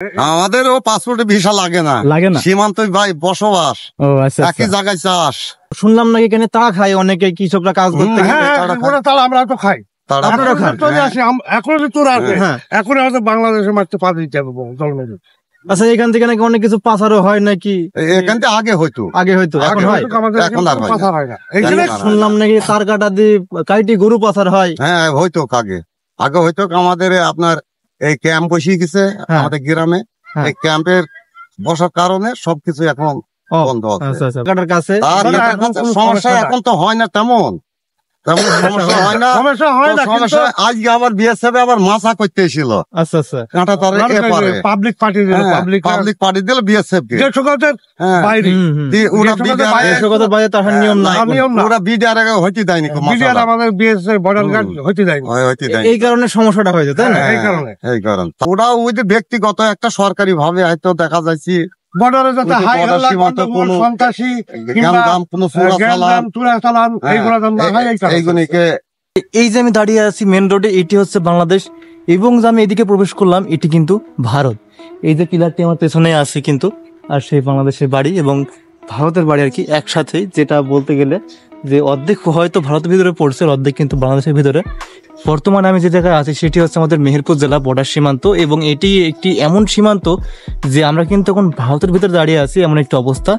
আমাদেরও পাসপোর্টে ভিসা লাগে না, সীমান্ত ভাই বসবাস, একই জায়গায় চাষ। শুনলাম নাকি এখানে তারা খায় অনেকে, কৃষকরা কাজ করতে। তারা আমরা তো খাই, এখন তোরা আছে, এখন হয়তো বাংলাদেশের মাঠে পা দিতে হবে। আচ্ছা, এখান থেকে নাকি অনেক কিছু পাচারও হয় নাকি? এখান থেকে আগে হয়তো এখন হয়, এখন আর হয় না। শুনলাম নাকি তার কাটা দিয়ে কাইটি গরু পাচার হয়। হ্যাঁ হয়তো, আগে হয়তো। আমাদের আপনার এই ক্যাম্প বসিয়ে গেছে আমাদের গ্রামে, এই ক্যাম্পের বসার কারণে সবকিছু এখন বন্ধ আছে। সমস্যা এখন তো হয় না তেমন সমস্যা হয় না। আজকে আবার বিএসএফ আবার মাছা করতে এসেছিল। কাঁটা তারে পাবলিক পার্টি দিল বিএসএফ কে। ওরা বিডিআর হইতে দেয়নি, আমাদের বিএসএফ বর্ডার গার্ড হইতে দেয়নি। এই কারণে সমস্যাটা হয়েছে, তাই না? এই কারণে ওরা ওই যে ব্যক্তিগত একটা সরকারি ভাবে হয়তো দেখা যাচ্ছে বর্ডারে যাতে সন্ত্রাসী এই যে আমি দাঁড়িয়ে আছি মেন রোডে, এটি হচ্ছে বাংলাদেশ, এবং যে আমি এদিকে প্রবেশ করলাম এটি কিন্তু ভারত। এই যে পিলারটি আমার পেছনে আছে কিন্তু, আর সেই বাংলাদেশের বাড়ি এবং ভারতের বাড়ি আর কি একসাথে, যেটা বলতে গেলে যে অর্ধেক হয়তো ভারতের ভিতরে পড়ছে, অর্ধেক কিন্তু বাংলাদেশের ভিতরে। বর্তমানে আমি যে জায়গায় আছি সেটি হচ্ছে আমাদের মেহেরপুর জেলা বর্ডার সীমান্ত, এবং এটি একটি এমন সীমান্ত যে আমরা কিন্তু এখন ভারতের ভিতরে দাঁড়িয়ে আছি, এমন একটি অবস্থা।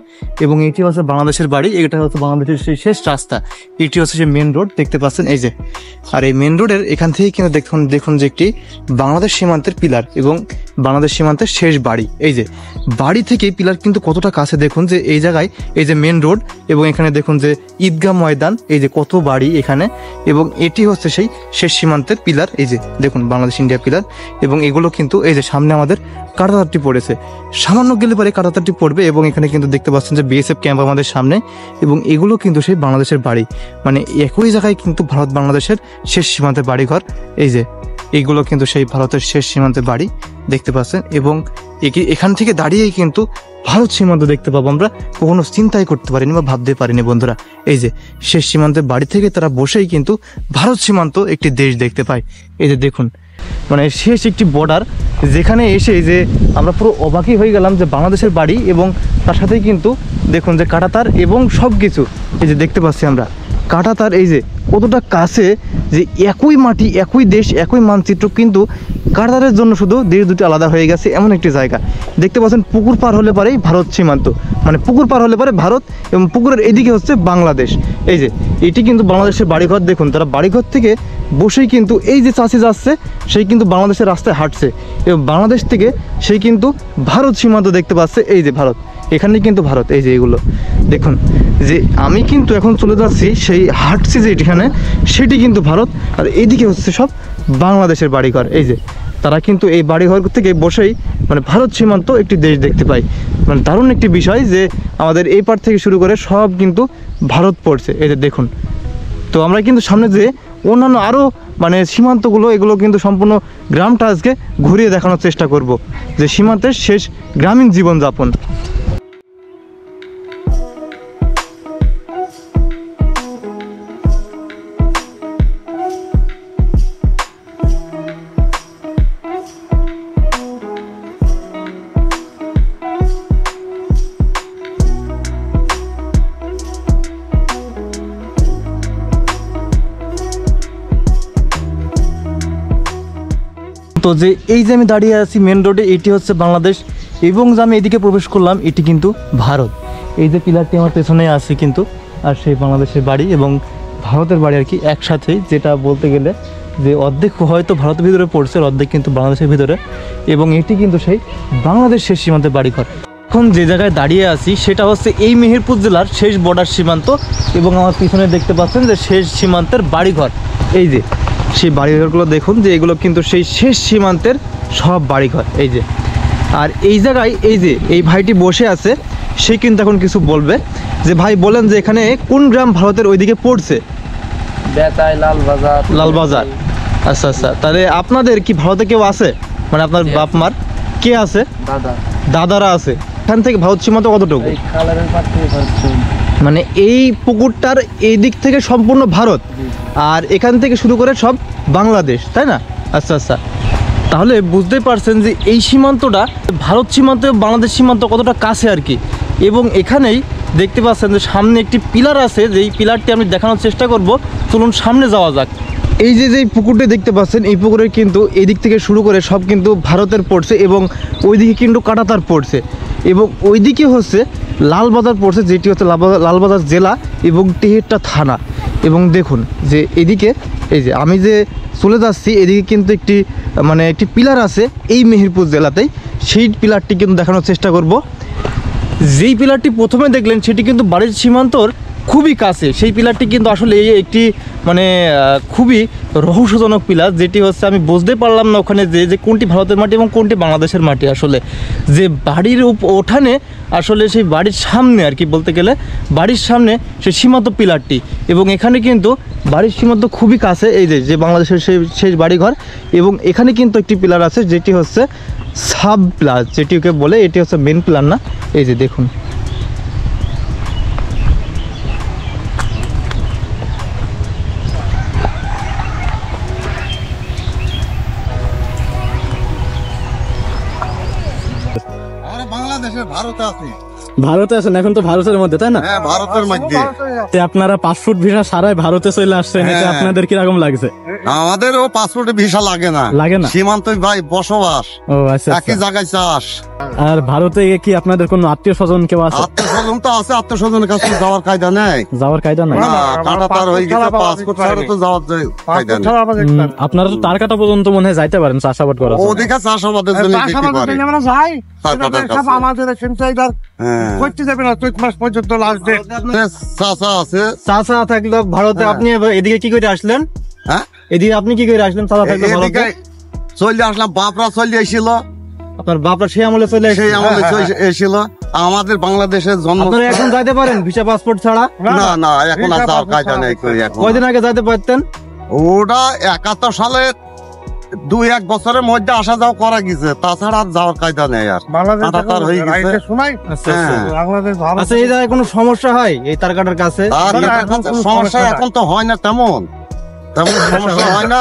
এবং এটি হচ্ছে বাংলাদেশের বাড়ি, এটা হচ্ছে বাংলাদেশের সেই শেষ রাস্তা, এটি হচ্ছে সেই মেন রোড দেখতে পাচ্ছেন এই যে। আর এই মেন রোডের এখান থেকে কিন্তু দেখুন যে একটি বাংলাদেশ সীমান্তের পিলার এবং বাংলাদেশ সীমান্তের শেষ বাড়ি। এই যে বাড়ি থেকে পিলার কিন্তু কতটা কাছে, দেখুন যে এই জায়গায় এই যে মেন রোড, এবং এখানে দেখুন যে ঈদগাহ ময়দান, এই যে কত বাড়ি এখানে, এবং এটি হচ্ছে সেই শেষ সীমান্তের পিলার। এই যে দেখুন বাংলাদেশ ইন্ডিয়া পিলার, এবং এগুলো কিন্তু এই যে সামনে আমাদের কাঁটাতারটি পড়েছে, সামান্য গেলে পরে কাঁটাতারটি পড়বে, এবং এখানে কিন্তু দেখতে পাচ্ছেন যে বিএসএফ ক্যাম্প আমাদের সামনে, এবং এগুলো কিন্তু সেই বাংলাদেশের বাড়ি, মানে একই জায়গায় কিন্তু ভারত বাংলাদেশের শেষ সীমান্তের বাড়িঘর। এই যে এইগুলো কিন্তু সেই ভারতের শেষ সীমান্তের বাড়ি দেখতে পাচ্ছেন, এবং এখান থেকে দাঁড়িয়েই কিন্তু ভারত সীমান্ত দেখতে পাবো। আমরা কখনো চিন্তাই করতে পারিনি বা ভাবতে পারিনি বন্ধুরা। এই যে শেষ সীমান্তের বাড়ি থেকে তারা বসেই কিন্তু ভারত সীমান্ত একটি দেশ দেখতে পায়। এই যে দেখুন, মানে শেষ একটি বর্ডার, যেখানে এসে যে আমরা পুরো অবাকই হয়ে গেলাম যে বাংলাদেশের বাড়ি, এবং তার সাথেই কিন্তু দেখুন যে কাঁটাতার এবং সব কিছু এই যে দেখতে পাচ্ছি আমরা কাঁটাতার। এই যে কতটা কাছে, যে একই মাটি, একই দেশ, একই মানচিত্র, কিন্তু কাঁটাতারের জন্য শুধু দেশ দুটি আলাদা হয়ে গেছে, এমন একটি জায়গা দেখতে পাচ্ছেন। পুকুর পার হলে পরেই ভারত সীমান্ত, মানে পুকুর পার হলে পরে ভারত, এবং পুকুরের এদিকে হচ্ছে বাংলাদেশ। এই যে এটি কিন্তু বাংলাদেশের বাড়িঘর, দেখুন তারা বাড়িঘর থেকে বসেই কিন্তু এই যে চাষি যাচ্ছে সেই কিন্তু বাংলাদেশের রাস্তায় হাঁটছে, এবং বাংলাদেশ থেকে সেই কিন্তু ভারত সীমান্ত দেখতে পাচ্ছে। এই যে ভারত, এখানে কিন্তু ভারত। এই যে এগুলো দেখুন, যে আমি কিন্তু এখন চলে যাচ্ছি সেই হাঁটছি যে এখানে, সেটি কিন্তু ভারত, আর এইদিকে হচ্ছে সব বাংলাদেশের বাড়িঘর। এই যে তারা কিন্তু এই বাড়িঘর থেকে বসেই মানে ভারত সীমান্ত একটি দেশ দেখতে পায়। মানে দারুণ একটি বিষয় যে আমাদের এই পার থেকে শুরু করে সব কিন্তু ভারত পড়ছে। এই যে দেখুন, তো আমরা কিন্তু সামনে যে অন্যান্য আরও মানে সীমান্তগুলো, এগুলো কিন্তু সম্পূর্ণ গ্রামটা আজকে ঘুরিয়ে দেখানোর চেষ্টা করব, যে সীমান্তের শেষ গ্রামীণ জীবনযাপন। তো যে এই যে আমি দাঁড়িয়ে আছি মেন রোডে, এটি হচ্ছে বাংলাদেশ, এবং যে আমি এদিকে প্রবেশ করলাম এটি কিন্তু ভারত। এই যে পিলারটি আমার পেছনে আছে কিন্তু, আর সেই বাংলাদেশের বাড়ি এবং ভারতের বাড়ি আর কি একসাথে, যেটা বলতে গেলে যে অর্ধেক হয়তো ভারতের ভিতরে পড়ছে, অর্ধেক কিন্তু বাংলাদেশের ভিতরে, এবং এটি কিন্তু সেই বাংলাদেশ শেষ সীমান্তের বাড়িঘর। এখন যে জায়গায় দাঁড়িয়ে আছি সেটা হচ্ছে এই মেহেরপুর জেলার শেষ বর্ডার সীমান্ত, এবং আমার পিছনে দেখতে পাচ্ছেন যে শেষ সীমান্তের বাড়িঘর। এই যে সেই বাড়িঘরগুলো দেখুন, যে এগুলো কিন্তু সেই শেষ সীমান্তের সব বাড়িঘর। এই যে, আর এই জায়গায় এই যে এই ভাইটি বসে আছে, সে কিন্তু এখন কিছু বলবে। যে ভাই বলেন যে এখানে কোন গ্রাম ভারতের ওইদিকে পড়ছে? লালবাজার। আচ্ছা আচ্ছা, তাহলে আপনাদের কি ভারতে কেউ আছে, মানে আপনার বাপ মার কে আছে? দাদারা আছে। এখান থেকে ভারত সীমান্ত কতটুকু? মানে এই পুকুরটার এই দিক থেকে সম্পূর্ণ ভারত, আর এখান থেকে শুরু করে সব বাংলাদেশ, তাই না? আচ্ছা আচ্ছা, তাহলে বুঝতেই পারছেন যে এই সীমান্তটা ভারত সীমান্ত এবং বাংলাদেশ সীমান্ত কতটা কাছে আর কি। এবং এখানেই দেখতে পাচ্ছেন যে সামনে একটি পিলার আছে, যে এই পিলারটি আমি দেখানোর চেষ্টা করব। চলুন সামনে যাওয়া যাক। এই যে পুকুরটি দেখতে পাচ্ছেন, এই পুকুরে কিন্তু এদিক থেকে শুরু করে সব কিন্তু ভারতের পড়ছে এবং ওইদিকে কিন্তু কাঁটাতার পড়ছে এবং ওইদিকে হচ্ছে লালবাজার পড়ছে, যেটি হচ্ছে লালবাজার জেলা এবং টেহেরটা থানা। এবং দেখুন যে এদিকে এই যে আমি যে চলে যাচ্ছি, এদিকে কিন্তু একটি পিলার আছে এই মেহেরপুর জেলাতেই। সেই পিলারটি কিন্তু দেখানোর চেষ্টা করব। যেই পিলারটি প্রথমে দেখলেন সেটি কিন্তু বাড়ির সীমান্তর খুবই কাছে। সেই পিলারটি কিন্তু আসলে একটি খুবই রহস্যজনক পিলার, যেটি হচ্ছে আমি বুঝতে পারলাম না ওখানে যে কোনটি ভারতের মাটি এবং কোনটি বাংলাদেশের মাটি। আসলে যে বাড়ির ওঠানে আসলে সেই বাড়ির সামনে আর কি, বলতে গেলে বাড়ির সামনে সেই সীমান্ত পিলারটি, এবং এখানে কিন্তু বাড়ির সীমান্ত খুবই কাছে এই যে বাংলাদেশের সেই বাড়িঘর। এবং এখানে কিন্তু একটি পিলার আছে যেটি হচ্ছে সাব পিলার, যেটিকে বলে, এটি হচ্ছে মেন পিলার না। এই যে দেখুন, বাংলাদেশের ভারতে আছে। ভারতে আছেন এখন, তো ভারতের মধ্যে, তাই না? হ্যাঁ, ভারতের মধ্যে। আপনারা পাসপোর্ট ভিসা ছাড়াই ভারতে চলে আসছেন, এটা আপনাদের কিরকম লাগছে? আমাদেরও পাসপোর্টে ভিসা লাগে না, সীমান্তই ভাই বসবাস, ও আচ্ছা, একই জায়গায় চাষ। আর ভারতে কি আপনাদের কোনো আত্মীয় স্বজন কেউ আছে? আত্মীয় স্বজন তো আছে, আত্মীয় স্বজনের কাছে যাওয়ার কায়দা নেই। কাঁটাতার হয়ে গেছে, পাসপোর্ট ছাড়া তো যাওয়ার কায়দা নেই। আপনারা তো তার কাটা পর্যন্ত মনে হয় যাইতে পারেন চাষাবাদ করা। ওদিকে চাষাবাদের জন্য আমরা যাই, আমাদের করতে যাবে না চৈত মাস পর্যন্ত লাস্ট ডেট। চাষা আছে। চাষা থাকলো ভারতে, আপনি এদিকে কি করে আসলেন? হ্যাঁ, এদিকে আপনি কি করে আসলেন? চাষা থাকলো ভারতে চলে আসলাম, বাপরা চলে এসেছিল। আপনার বাপরা সেই আমলে চলে এসেছিল। আমাদের বাংলাদেশের জন্ম। আপনারা এখন যাইতে পারেন ভিসা পাসপোর্ট ছাড়া? না, এখন আর যাওয়ার কায়দা নেই। কয়দিন আগে যাইতে পারতেন? ওটা 71 সালে 2-1 বছরের মধ্যে আসা যাওয়া করা গেছে, তাছাড়া আর যাওয়ার কায়দা নেই। আর কাঁটাতার হয়ে গেছে। আচ্ছা, এই জায়গায় কোনো সমস্যা হয় এই তার কাটার কাছে? সমস্যা এখন তো হয় না, তেমন সমস্যা হয় না।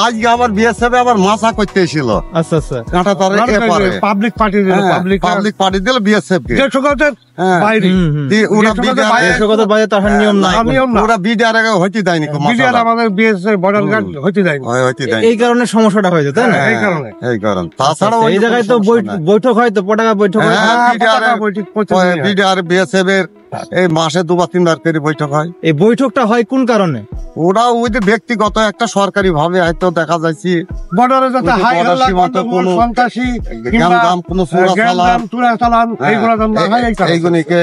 আজকে আবার বিএসএফ আবার মাছা করতে এসেছিল। আচ্ছা আচ্ছা, কাঁটাতারের এপারে পাবলিক পার্টি দিল বিএসএফ কে। এই কারণে সমস্যাটা হয়েছে, তাই না? এই কারণ। তাছাড়া এই জায়গায় তো বৈঠক হয়, তো পটাকা বৈঠক হয়। বিডিআর বিএসএফ এর এই মাসে 2-3 বার করে বৈঠক হয়। এই বৈঠকটা হয় কোন কারণে? ওরা ওই যে ব্যক্তিগত একটা সরকারি ভাবে হয়তো দেখা যাচ্ছে বর্ডারে যাতে সন্ত্রাসী কোনো এইগুলিকে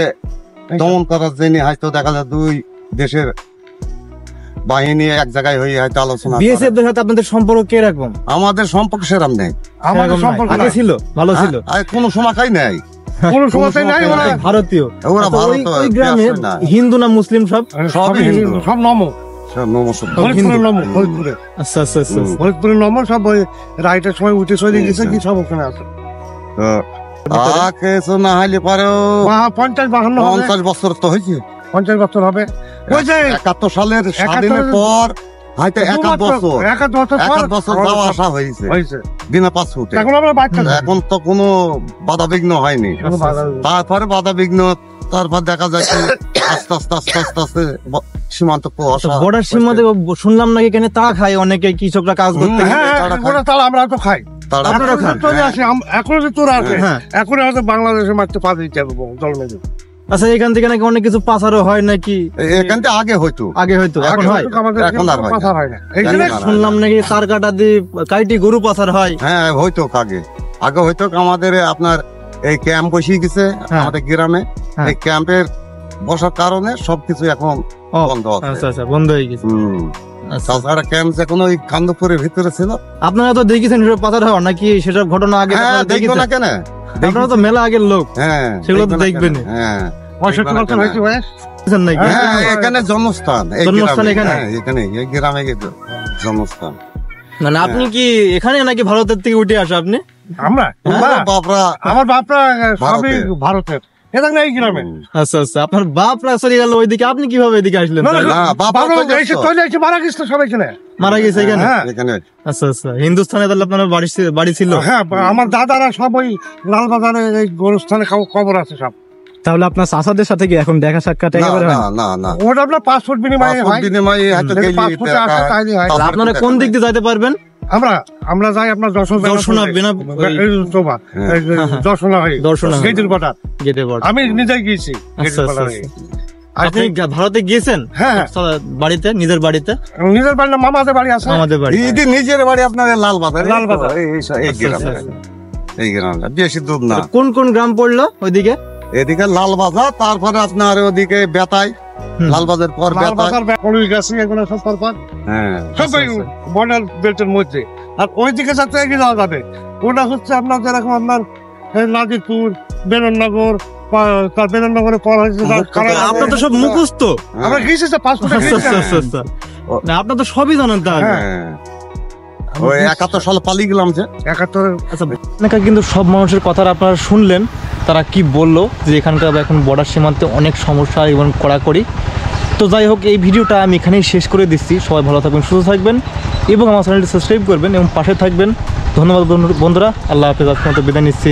দমন করার জন্য হয়তো দেখা যায় দুই দেশের বাহিনী এক জায়গায় হয়ে হয়তো আলোচনা। বিএসএফ এর সাথে আপনাদের সম্পর্ক কিরকম? আমাদের সম্পর্ক সেরকম নেই। আমাদের সম্পর্ক আগে ছিল, ভালো ছিল, কোনো সময়ই নেই। ভারতীয় ওরা ভারত। ওই গ্রামে হিন্দু না মুসলিম? সবই হিন্দু, সব নমো। আচ্ছা আচ্ছা, ফরিদপুরের নমো সব ওই রাইটের সময় উঠে চলে গেছে, কি সব ওখানে আছে। না হলে পরেও 50-52 বছর তো হয়েছে। 50 বছর হবে। ওই যে 71 সালের স্বাধীনের পর হয়তো 1 বছর যাওয়া আসা হয়েছে বিনা পাসপোর্টে। এখন তো কোনো বাধা বিঘ্ন হয়নি। তারপরে বাধা বিঘ্ন, তারপর দেখা যাচ্ছে আস্তে আস্তে সীমান্ত বর্ডার সীমান্তে শুনলাম নাকি এখানে তারা খায় অনেকে, কৃষকরা কাজ করতে। আমরা তো খাই, এখন হয়তো বাংলাদেশের মাঠে পা দিতে হবে জল মেঝে। আচ্ছা, এখান থেকে নাকি অনেক কিছু পাচারও হয় নাকি? এখান থেকে আগে হয়তো এখন হয়, এখন আর হয় না। শুনলাম নাকি তার কাটা দিয়ে কাইটি গরু পাচার হয়। হ্যাঁ, হয়তো আগে হয়তো। আমাদের আপনার এই ক্যাম্প বসিয়ে গেছে আমাদের গ্রামে। এই ক্যাম্পের বসার কারণে সবকিছু এখন বন্ধ আছে। আচ্ছা আচ্ছা, বন্ধ হয়ে গেছে। তাছাড়া ক্যাম্প যখন ওই কান্দপুরের ভিতরে ছিল। আপনারা তো দেখেছেন পাচার হওয়া নাকি? সেসব ঘটনা আগে দেখবো না কেন? আপনারা তো মেলা আগের লোক, সেগুলো তো দেখবেন। এখানে জন্মস্থান, এখানে এই গ্রামে জন্মস্থান। মানে আপনি কি এখানে নাকি ভারতের থেকে উঠে আসা? আপনি? আমার বাপরা সবই ভারতের। এটা না এই গ্রামে। আচ্ছা আচ্ছা, আপনার বাপরা চলে গেল ওইদিকে, আপনি কিভাবে এদিকে আসলেন? মারা গেছে সবাই এখানে, মারা গেছে এখানে। আচ্ছা আচ্ছা, হিন্দুস্তানে তাহলে আপনার বাড়ি ছিল? হ্যাঁ, আমার দাদারা সব ওই লালবাজারে এই গোরস্থানে কবর আছে সব। তাহলে আপনার চাচাদের সাথে কি এখন দেখা সাক্ষাৎ একেবারে হয় না? ওটা আপনার পাসপোর্ট বিনিময়ে হয়। আপনারা কোন দিক দিয়ে যাইতে পারবেন? আমরা যাই আপনার দর্শনা আমি নিজে গিয়েছি। আপনি ভারতে গিয়েছেন? হ্যাঁ, বাড়িতে, নিজের বাড়িতে? নিজের বাড়ি না, মামাদের বাড়ি আছে। আমাদের বাড়ি, নিজের বাড়ি আপনার লালবাজার। এই গ্রাম বেশি দূর না। কোন কোন গ্রাম পড়লো ওইদিকে? এদিকে লালবাজার, তারপরে আপনার ওদিকে বেতাই, লালবাজার পর বর্ডার বেল্টের মধ্যে। আর ওইদিকে যাতে এগিয়ে যাওয়া যাবে, ওটা হচ্ছে আপনার যেরকম আপনার নাজিরপুর, বেরননগর, বেরননগরে পর হয়েছে। আপনার তো সব মুখস্থ। আমরা গিয়েছি পাসপোর্ট, আপনার তো সবই জানেন। তাহলে 71 সালে পালিয়ে গেলাম যে 71। আচ্ছা, কিন্তু সব মানুষের কথা আপনারা শুনলেন, তারা কি বললো যে এখানকার এখন বর্ডার সীমান্তে অনেক সমস্যা এবং কড়াকড়ি। তো যাই হোক, এই ভিডিওটা আমি এখানেই শেষ করে দিচ্ছি। সবাই ভালো থাকবেন, সুস্থ থাকবেন এবং আমার চ্যানেলটি সাবস্ক্রাইব করবেন এবং পাশে থাকবেন। ধন্যবাদ বন্ধুরা, আল্লাহ হাফেজ। আজকের মতো বিদায় নিচ্ছি।